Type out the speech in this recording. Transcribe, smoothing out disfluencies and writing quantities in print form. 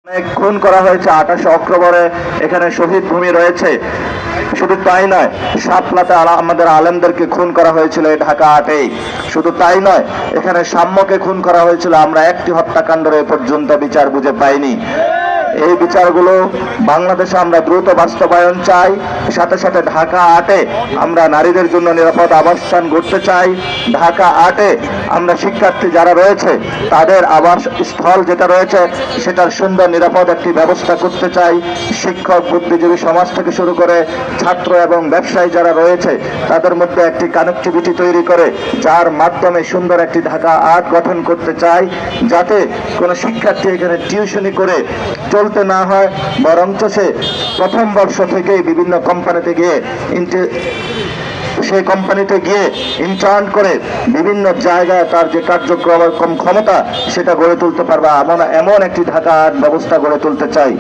অনেক খুন করা হয়েছে 28 অক্টোবরে এখানে শহীদ ভূমি রয়েছে। শুধু তাই নয়, শাপলাতে আমাদের আলেমদেরকে খুন করা হয়েছিল এই ঢাকা 8-এই। শুধু তাই নয়, এখানে সাম্যকে খুন করা হয়েছিল। আমরা একটি হত্যাকাণ্ডের এ পর্যন্ত বিচার বুঝে পাইনি। এই বিচারগুলো বাংলাদেশে আমরা দ্রুত বাস্তবায়ন চাই। সাথে সাথে ঢাকা 8-এ আমরা নারীদের জন্য নিরাপদ আবাসস্থান গড়তে চাই। ঢাকা 8-এ আমরা শিক্ষার্থী যারা রয়েছে তাদের আবাস স্থল যেটা রয়েছে সেটার সুন্দর নিরাপদ একটি ব্যবস্থা করতে চাই। শিক্ষক, বুদ্ধিজীবী সমাজ থেকে শুরু করে ছাত্র এবং ব্যবসায়ী যারা রয়েছে তাদের মধ্যে একটি কানেক্টিভিটি তৈরি করে যার মাধ্যমে সুন্দর একটি ঢাকা 8 গঠন করতে চাই, যাতে কোনো শিক্ষার্থী এখানে টিউশনি করে চলতে না হয়, বরঞ্চ সে প্রথম বর্ষ থেকেই বিভিন্ন কোম্পানিতে গিয়ে সেই কোম্পানিতে গিয়ে ইন্টার্ন করে বিভিন্ন জায়গায় তার যে কার্যক্রম ক্ষমতা সেটা গড়ে তুলতে পারবে। এমন একটি ঢাকা 8 ব্যবস্থা গড়ে তুলতে চাই।